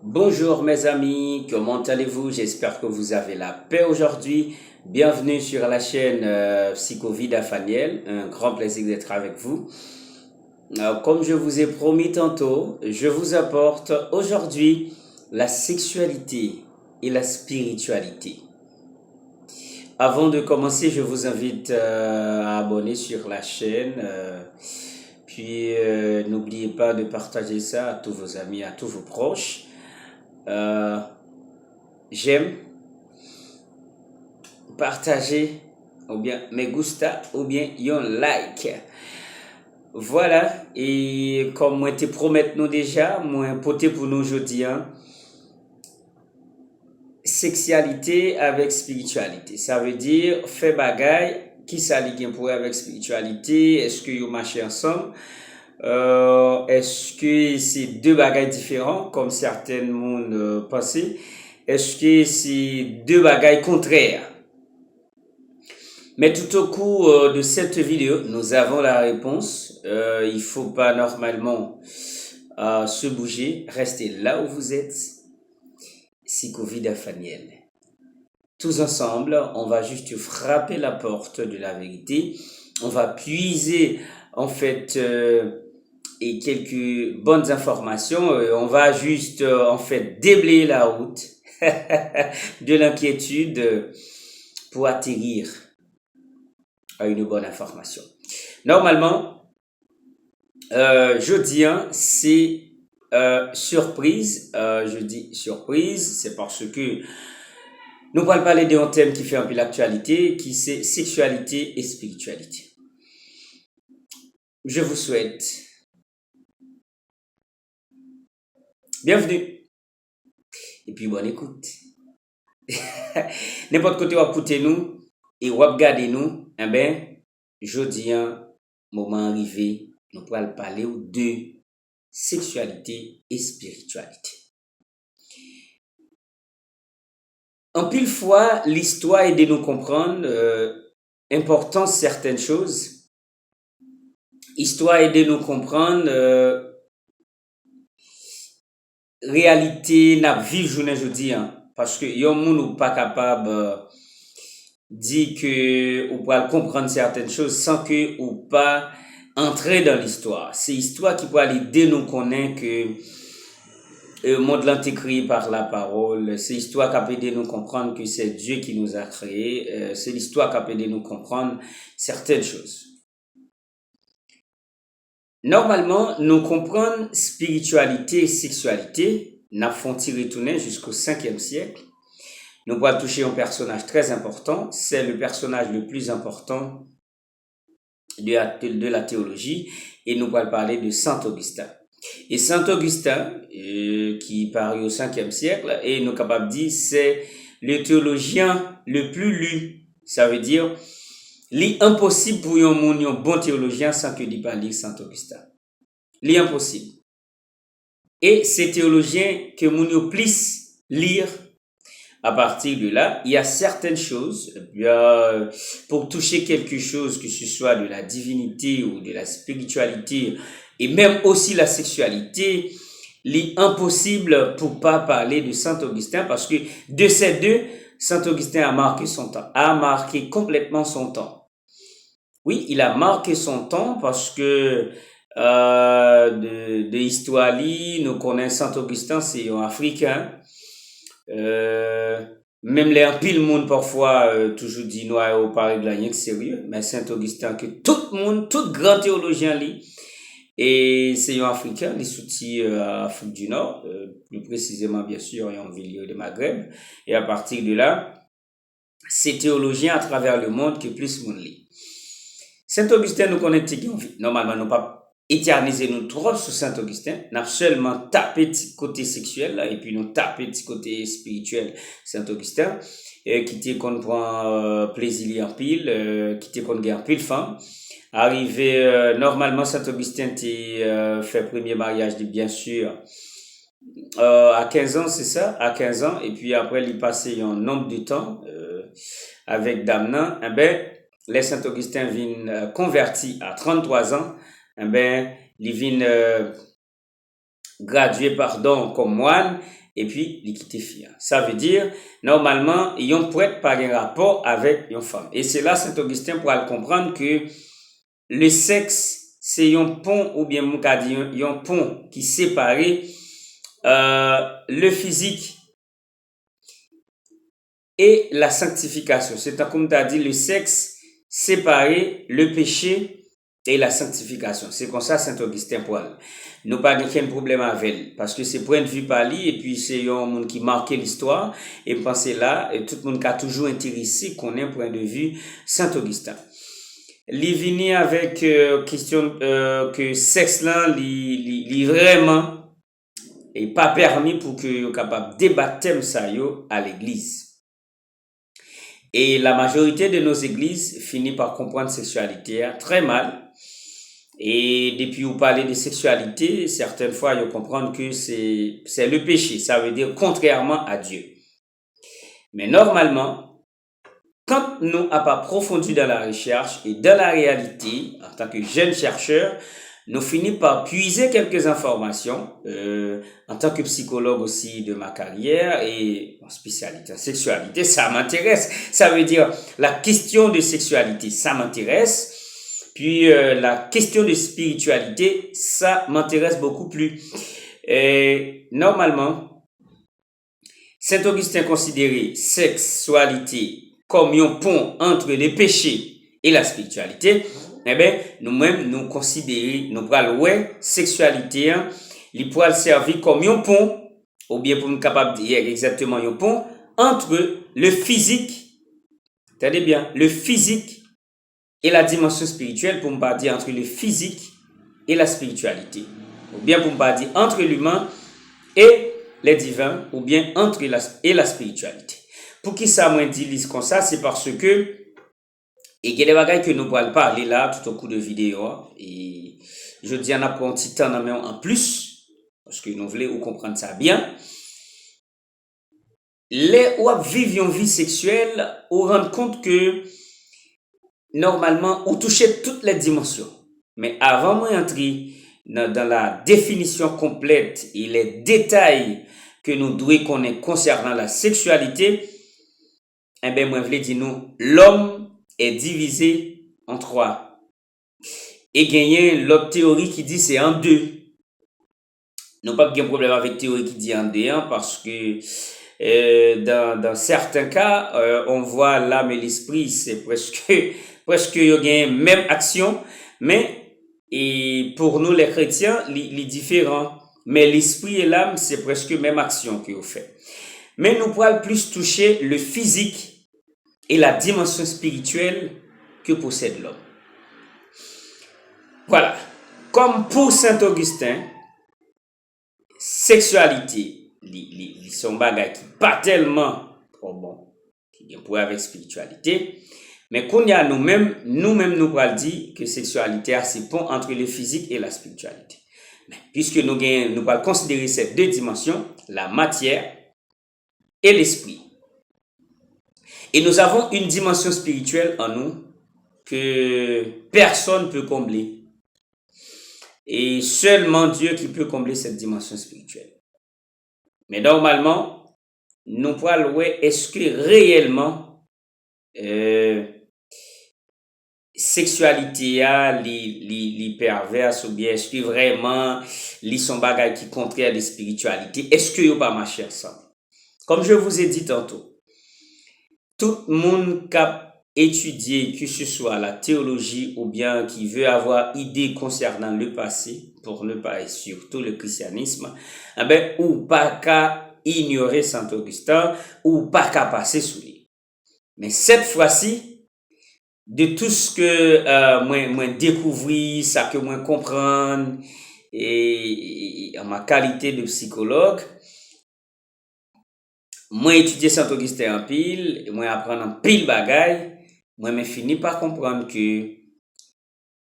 Bonjour mes amis, comment allez-vous? J'espère que vous avez la paix aujourd'hui. Bienvenue sur la chaîne Psychovid Faniel. Un grand plaisir d'être avec vous. Comme je vous ai promis tantôt, je vous apporte aujourd'hui la sexualité et la spiritualité. Avant de commencer, je vous invite à abonner sur la chaîne. N'oubliez pas de partager ça à tous vos amis, à tous vos proches. J'aime partager ou bien me gusta ou bien yon like. Voilà, et comme moi te promet nous déjà, moi poté pour nous aujourd'hui, sexualité avec spiritualité. Ça veut dire fait bagaille qui ça li gen pour avec spiritualité, est-ce que vous marchez ensemble? Est-ce que c'est deux bagailles différents comme certains monde pensaient? Est-ce que c'est deux bagailles contraires? Mais tout au cours de cette vidéo, nous avons la réponse. Il faut pas normalement se bouger, restez là où vous êtes. Psychovid Faniel. Tous ensemble, on va juste frapper la porte de la vérité. On va puiser en fait et quelques bonnes informations. On va juste en fait déblayer la route de l'inquiétude pour atterrir à une bonne information. Normalement, jeudi, c'est surprise. Je dis surprise, c'est parce que nous allons parler d'un thème qui fait un peu l'actualité, qui c'est sexualité et spiritualité. Je vous souhaite bienvenue et puis bonne écoute. N'importe côté où vous écoutez nous et vous regardez nous, eh ben, jeudi, moment arrivé, nous allons parler de sexualité et spiritualité. En pile fois, l'histoire aide nous comprendre importance certaines choses. Histoire aide nous comprendre réalité n'a vivre journée jeudi parce que yon moun ou pas capable dit que ou pas comprendre certaines choses sans que ou pas entrer dans l'histoire. C'est l'histoire qui peut aider nous connaître que le monde est créé par la parole. C'est l'histoire qui peut aider nous comprendre que c'est Dieu qui nous a créés. C'est l'histoire qui peut aider nous comprendre certaines choses. Normalement, nous comprenons spiritualité et sexualité, nous font retourner jusqu'au 5e siècle. Nous allons toucher un personnage très important. C'est le personnage le plus important de la théologie et nous allons parler de Saint Augustin. Et Saint Augustin, qui parut au 5e siècle, et nous sommes capables de dire c'est le théologien le plus lu. Ça veut dire l'impossible pour un bon théologien sans que il parle de Saint Augustin. L'impossible. Et ces théologiens que nous plus lire à partir de là, il y a certaines choses, pour toucher quelque chose, que ce soit de la divinité ou de la spiritualité, et même aussi la sexualité, l'impossible pour pas parler de Saint Augustin, parce que de ces deux, Saint Augustin a marqué son temps, a marqué complètement son temps. Oui, il a marqué son temps parce que de histoire, nous connaissons Saint Augustin, c'est un Africain. Même les pile monde parfois toujours dit noir au Paris de sérieux, mais Saint Augustin que tout le monde, tout grand théologien lit. Et c'est un Africain, il soutient Afrique du Nord, plus précisément bien sûr en ville de Maghreb. Et à partir de là, c'est théologien à travers le monde que plus monde lit. Saint Augustin nous connaît normalement nous pas éterniser nous trop sur Saint Augustin, n'a seulement tapé petit côté sexuel là, et puis nous tapé petit côté spirituel Saint Augustin qui était qu'on prend plaisir en pile, qui était qu'on gagne pile femme. Arrivé normalement Saint Augustin fait premier mariage bien sûr à 15 ans, c'est ça, à 15 ans, et puis après il passait un nombre de temps avec Damnan, eh ben les Saint Augustin viennent convertis à 33 ans, eh ben ils viennent graduer comme moine et puis li quitte fille. Ça veut dire normalement yon prêtre pas un rapport avec une femme. Et c'est là Saint Augustin pourra comprendre que le sexe c'est un pont ou bien mon dit un pont qui sépare le physique et la sanctification. C'est comme tu as dit, le sexe séparer le péché et la sanctification. C'est comme ça Saint Augustin Poil. Nous pas aucun problème avec elle parce que c'est point de vue par lui et puis c'est un monde qui marquait l'histoire et penser là et tout le monde qui a toujours intéressé qu'on ait un point de vue Saint Augustin. Li vini avec question que sexe là li vraiment et pas permis pour que yo capable débattre thème ça yo à l'église. Et la majorité de nos églises finit par comprendre sexualité très mal. Et depuis vous parlez de sexualité, certaines fois ils comprennent que c'est le péché, ça veut dire contrairement à Dieu. Mais normalement, quand nous n'avons pas approfondi dans la recherche et dans la réalité, en tant que jeunes chercheurs, nous finissons par puiser quelques informations en tant que psychologue aussi de ma carrière et en spécialité en sexualité, ça m'intéresse. Ça veut dire la question de sexualité, ça m'intéresse. Puis la question de spiritualité, ça m'intéresse beaucoup plus. Normalement, Saint Augustin considérait sexualité comme un pont entre les péchés et la spiritualité. Eh bien, nous-mêmes, nous considérons, nous prenons sexualité, il pourra servir comme un pont, ou bien pour nous capable de dire exactement un pont, entre le physique, c'est-à-dire bien, le physique et la dimension spirituelle, pour ne pas dire entre le physique et la spiritualité, ou bien pour ne pas dire entre l'humain et les divins, ou bien entre la spiritualité. Pour qui ça m'a dit comme ça, c'est parce que et il y a des bagages que nous pourrons parler là tout au cours de vidéo et je dis en apprendre un petit temps en plus parce que nous voulons comprendre ça bien. Les ou vivent une vie sexuelle, on rend compte que normalement on touche toutes les dimensions. Mais avant moi entrer dans la définition complète et les détails que nous devons connaître concernant la sexualité, eh bien moi je voulais dire nous l'homme est divisé en trois. Et gagner l'autre théorie qui dit c'est en deux. Nous pas de problème avec théorie qui dit en deux parce que dans certains cas on voit l'âme et l'esprit c'est presque y a même action mais et pour nous les chrétiens les différents mais l'esprit et l'âme c'est presque même action que vous fait. Mais nous pourrons plus toucher le physique et la dimension spirituelle que possède l'homme. Voilà. Comme pour Saint Augustin, sexualité, ils sont bagages qui pas tellement trop bon, qui ont pour avec spiritualité, mais qu'on y a nous-mêmes nous pourrons dire que sexualité c'est pont entre le physique et la spiritualité. Mais puisque nous pourrons considérer ces deux dimensions, la matière et l'esprit. Et nous avons une dimension spirituelle en nous que personne ne peut combler. Et seulement Dieu qui peut combler cette dimension spirituelle. Mais normalement, nous pouvons voir est-ce que réellement sexualité les perverses ou bien est-ce que vraiment les sont bagages qui contraire les spiritualités, est-ce que vous pas marcher ensemble? Comme je vous ai dit tantôt, tout le monde qui a étudié, que ce soit la théologie ou bien qui veut avoir idée concernant le passé, pour ne pas être surtout le christianisme, eh ben, ou pas qu'à ignorer Saint Augustin, ou pas qu'à passer sous lui. Mais cette fois-ci, de tout ce que moi découvrir, ça que moi comprendre, et en ma qualité de psychologue, moi étudier Saint Augustin en pile, moi apprendre en pile bagaille, moi me fini par comprendre que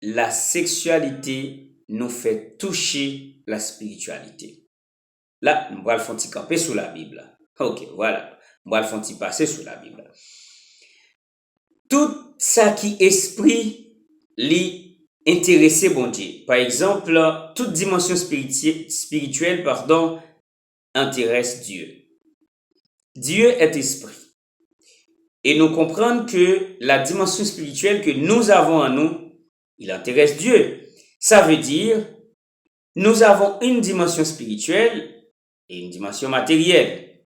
la sexualité nous fait toucher la spiritualité. Là, nous allons faire camper sous la Bible. OK, voilà. Nous allons faire passer sous la Bible. Tout ça qui esprit li intéressé bon Dieu. Par exemple, toute dimension spirituelle, intéresse Dieu. Dieu est esprit. Et nous comprenons que la dimension spirituelle que nous avons en nous, il intéresse Dieu. Ça veut dire, nous avons une dimension spirituelle et une dimension matérielle.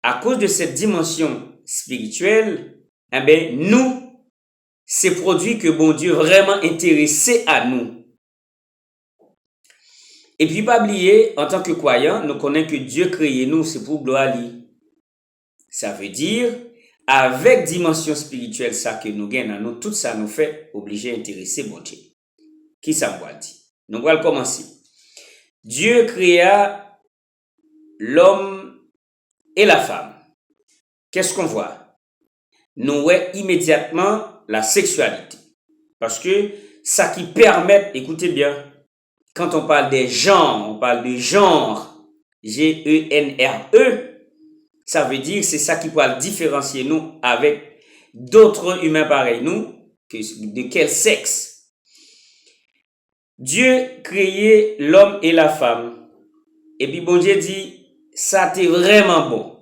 À cause de cette dimension spirituelle, nous, c'est produit que bon Dieu vraiment intéressé à nous. Et puis, pas oublier, en tant que croyant, nous connaissons que Dieu créé nous, c'est pour gloire lui. Ça veut dire, avec dimension spirituelle, ça que nous gagnons, nous, tout ça nous fait obliger à intéresser bon Dieu. Qui ça me dit? Nous allons commencer. Dieu créa l'homme et la femme. Qu'est-ce qu'on voit? Nous voyons immédiatement la sexualité. Parce que ça qui permet, écoutez bien, quand on parle des genres, on parle de genre, G-E-N-R-E, ça veut dire c'est ça qui peut différencier nous avec d'autres humains pareils nous, de quel sexe. Dieu créait l'homme et la femme. Et puis bon Dieu dit, ça t'est vraiment bon.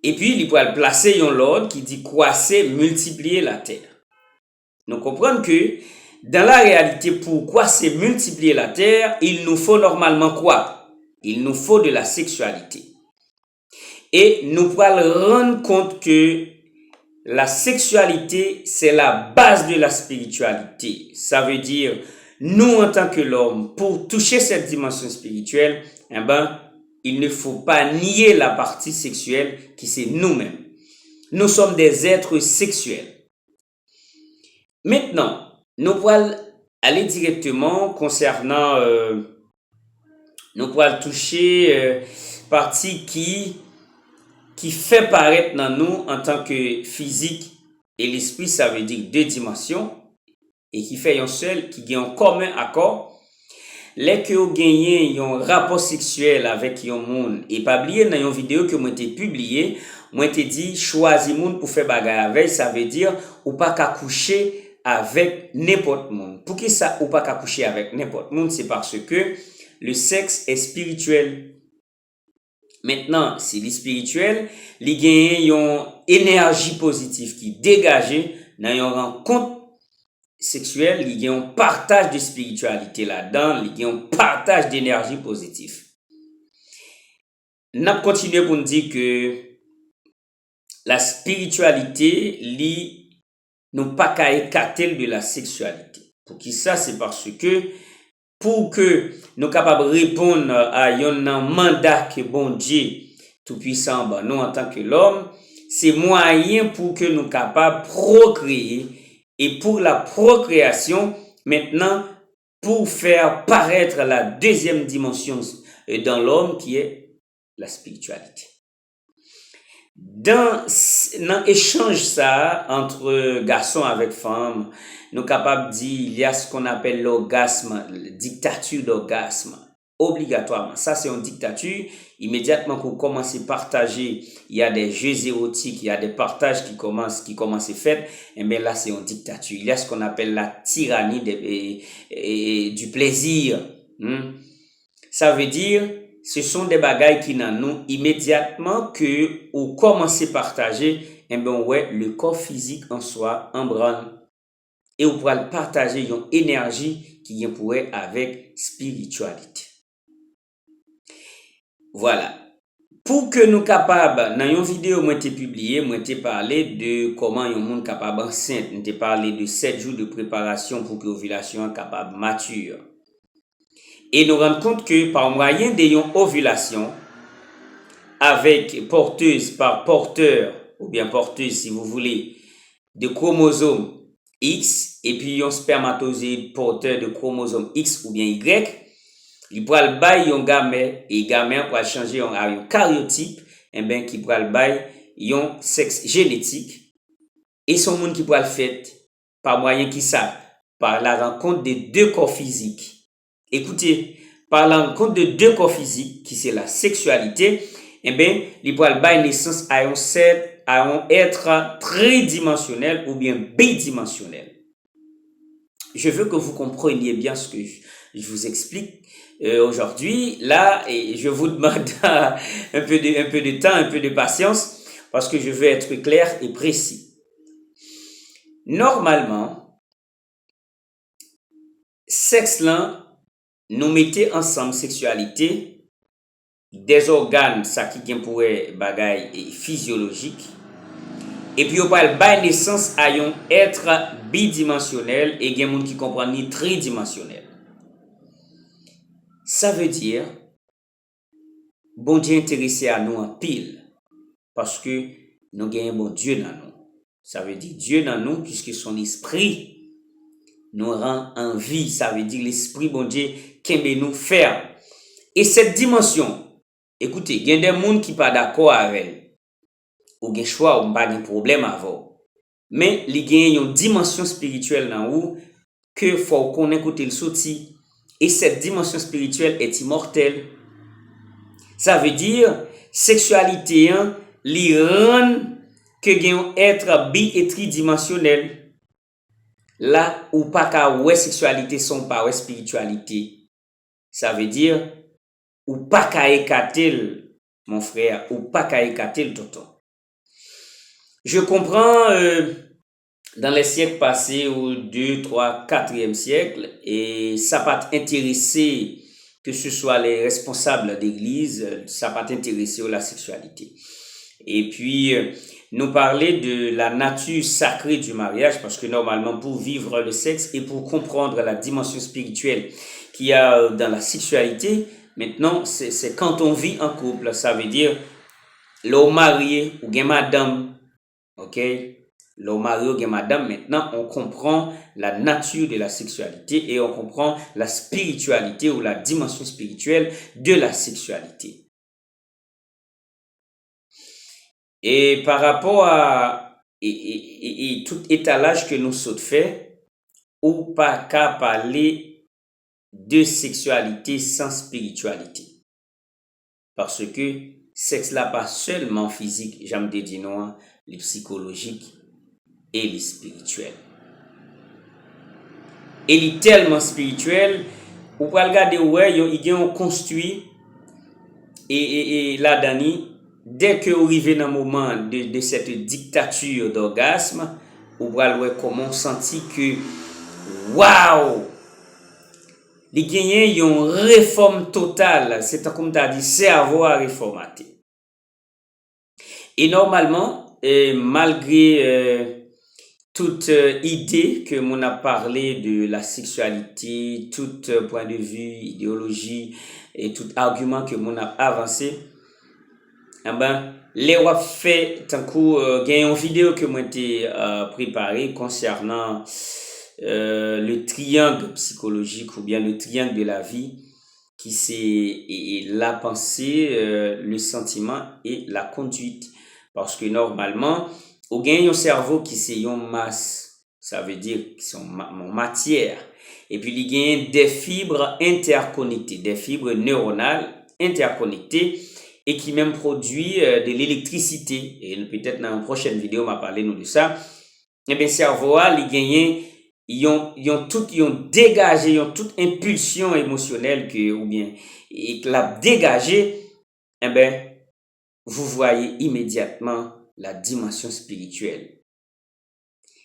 Et puis il peut placer un ordre qui dit croissez, multiplier la terre. Nous comprenons que dans la réalité, pourquoi c'est multiplier la terre, il nous faut normalement quoi? Il nous faut de la sexualité. Et nous pouvons rendre compte que la sexualité, c'est la base de la spiritualité. Ça veut dire, nous en tant que l'homme, pour toucher cette dimension spirituelle, il ne faut pas nier la partie sexuelle qui c'est nous-mêmes. Nous sommes des êtres sexuels. Maintenant, nous pouvons aller directement concernant, nous pouvons toucher partie qui fait paraître dans nous en tant que physique et l'esprit, ça veut dire deux dimensions, et qui fait un seul, qui gagne en commun accord. Les que vous gagnez un rapport sexuel avec un monde, et pas oublier dans une vidéo que moi t'ai publié, moi t'ai dit choisir monde pour faire bagarre avec, ça veut dire ou pas qu'à coucher avec n'importe monde. Pour qui ça ou pas qu'à coucher avec n'importe monde, c'est parce que le sexe est spirituel. Maintenant, si les spirituel, les gagnent une énergie positive qui dégage dans une rencontre sexuelle, il y a un partage de spiritualité là-dedans, il y a un partage d'énergie positive. Nous continuons pour nous dire que la spiritualité, nous pas qu'à écarter de la sexualité. Pour qui ça, c'est parce que pour que nous capables de répondre à un mandat que bon Dieu tout-puissant, nous en tant que l'homme, c'est moyen pour que nous capables de procréer. Et pour la procréation, maintenant, pour faire paraître la deuxième dimension dans l'homme qui est la spiritualité. Dans l'échange ça entre garçons avec femmes, nous sommes capables de dire il y a ce qu'on appelle l'orgasme, la dictature d'orgasme. Obligatoirement. Ça, c'est une dictature. Immédiatement qu'on commence à partager, il y a des jeux érotiques, il y a des partages qui commencent à faire. Et bien là, c'est une dictature. Il y a ce qu'on appelle la tyrannie du plaisir. Ça veut dire, ce sont des bagailles qui n'en nous immédiatement que on commence à partager, et bien ouais, le corps physique en soi en branle. Et on pourra partager une énergie qui vient pour avec spiritualité. Voilà. Pour que nous capables, dans une vidéo moi t'ai publié, moi t'ai parlé de comment un monde capable enceinte, moi t'ai parlé de 7 jours de préparation pour que l'ovulation soit capable mature. Et nous rendons compte que par moyen d'une ovulation avec porteuse par porteur ou bien porteuse si vous voulez de chromosome X et puis un spermatozoïde porteur de chromosome X ou bien Y, il pourra le bail un gamet et gamet pourra changer en un karyotype et bien qui pourra le bail un sexe génétique et son monde qui pourra le faire par moyen qui ça par la rencontre de deux corps physiques. Écoutez, par la rencontre de deux corps physiques qui c'est la sexualité, et bien il pourra le bail naissance à un être tridimensionnel ou bien bidimensionnel. Je veux que vous compreniez bien ce que je vous explique aujourd'hui. Là, et je vous demande un peu de temps, un peu de patience, parce que je veux être clair et précis. Normalement, sexe là, nous mettons ensemble sexualité, des organes, ça qui vient pour bagay physiologique, et puis on parle de naissance à un être bidimensionnel et il y a des gens qui comprennent ni tridimensionnel. Ça veut dire, bon Dieu intéressé à nous en pile, parce que nous avons un bon Dieu dans nous. Ça veut dire Dieu dans nous, puisque son esprit nous rend en vie. Ça veut dire l'esprit, bon Dieu, qui aime nous faire. Et cette dimension, écoutez, il y a des gens qui ne sont pas d'accord avec elle. Ou gen choix ou pas de problème avec. Mais il y a une dimension spirituelle dans vous que faut qu'on écoute le sorti. Et cette dimension spirituelle est immortelle. Ça veut dire, sexualité, li rend que gen être bi et tridimensionnel. Là, ou pas ka ouais sexualité son pas ouais spiritualité. Ça veut dire, ou pas ka écarter, mon frère, ou pas ka écarter le tonton. Je comprends dans les siècles passés, au 2, 3, 4e siècle, et ça pas intéressé que ce soit les responsables d'église, ça pas intéressé à la sexualité. Et puis, nous parler de la nature sacrée du mariage, parce que normalement, pour vivre le sexe et pour comprendre la dimension spirituelle qu'il y a dans la sexualité, maintenant, c'est quand on vit en couple, ça veut dire l'homme marié ou bien madame. Ok, l'homme marié ou madame, maintenant on comprend la nature de la sexualité et on comprend la spiritualité ou la dimension spirituelle de la sexualité. Et par rapport à tout étalage que nous sommes fait, ou pas qu'à parler de sexualité sans spiritualité. Parce que sexe là pas seulement physique, j'aime dire non, les psychologiques et les spirituels. Et les tellement spirituel, ou pas regarder ouais, ils ont construit et là Dani, dès que vous arrivez dans le moment de cette dictature d'orgasme, vous voyez ouais, comment on sentit que waouh, les gagnants ils ont une réforme totale, c'est comme tu as dit, cerveau à réformater. Et normalement, malgré toute idée que l'on a parlé de la sexualité, tout point de vue, idéologie et tout argument que l'on a avancé, eh ben, les wap fait tant coup, il y a une vidéo que moi t'ai préparée concernant le triangle psychologique ou bien le triangle de la vie qui c'est la pensée, le sentiment et la conduite. Parce que normalement, ou gagne un cerveau qui c'est une masse, ça veut dire qu'ils sont matière. Et puis il gagne des fibres interconnectées, des fibres neuronales interconnectées et qui même produit de l'électricité. Et peut-être dans une prochaine vidéo, on va parler nous de ça. Et bien cerveau il gagne ils ont dégagé, ils ont toute impulsion émotionnelle que ou bien et que la dégagé, eh ben vous voyez immédiatement la dimension spirituelle.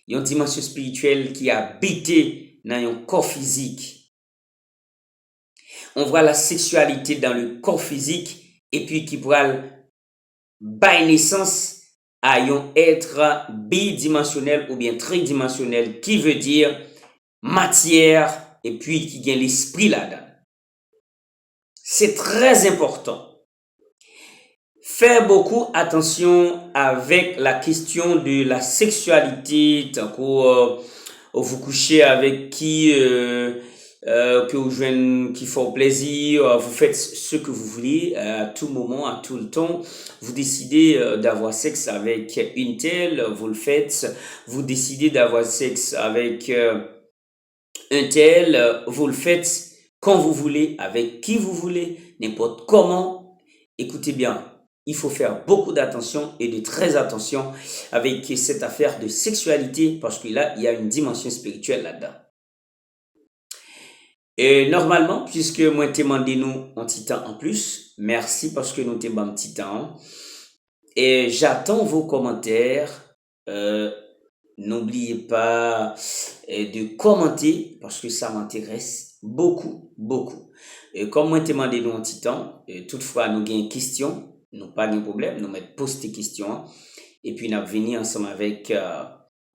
Il y a une dimension spirituelle qui a habité dans un corps physique. On voit la sexualité dans le corps physique et puis qui pourra bailler naissance à un être bidimensionnel ou bien tridimensionnel qui veut dire matière et puis qui gagne l'esprit là-dedans. C'est très important. Faire beaucoup attention avec la question de la sexualité, tant que vous couchez avec qui que vous jouez, qui font plaisir, vous faites ce que vous voulez à tout moment, à tout le temps. Vous décidez d'avoir sexe avec une telle, vous le faites. Vous décidez d'avoir sexe avec un tel, vous le faites quand vous voulez, avec qui vous voulez, n'importe comment. Écoutez bien. Il faut faire beaucoup d'attention et de très attention avec cette affaire de sexualité parce que là, il y a une dimension spirituelle là-dedans. Et normalement, puisque moi t'ai demandé nous un petit temps en plus, merci parce que nous t'ai un petit temps. Et j'attends vos commentaires. Euh, N'oubliez pas de commenter parce que ça m'intéresse beaucoup, beaucoup. Et comme moi t'ai demandé nous un petit temps, toutefois nous avons une question, nous pas de problème, nous mettons poster questions et puis nous venir ensemble avec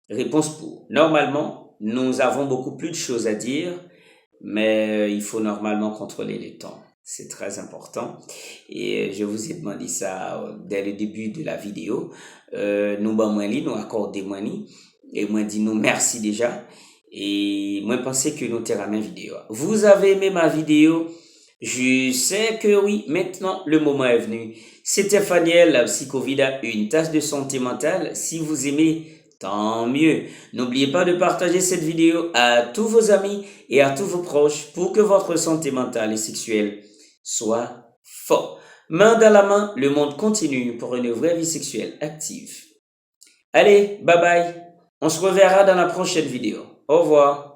réponse pour. Normalement, nous avons beaucoup plus de choses à dire, mais il faut normalement contrôler le temps. C'est très important. Et je vous ai demandé ça dès le début de la vidéo. Nous, nous accordons moins et moi dit nous merci déjà. Et moi pensais que nous terminons ma vidéo. Vous avez aimé ma vidéo? Je sais que oui, maintenant le moment est venu. C'était Faniel, la Psychovida, une tasse de santé mentale. Si vous aimez, tant mieux. N'oubliez pas de partager cette vidéo à tous vos amis et à tous vos proches pour que votre santé mentale et sexuelle soit forte. Main dans la main, le monde continue pour une vraie vie sexuelle active. Allez, bye bye. On se reverra dans la prochaine vidéo. Au revoir.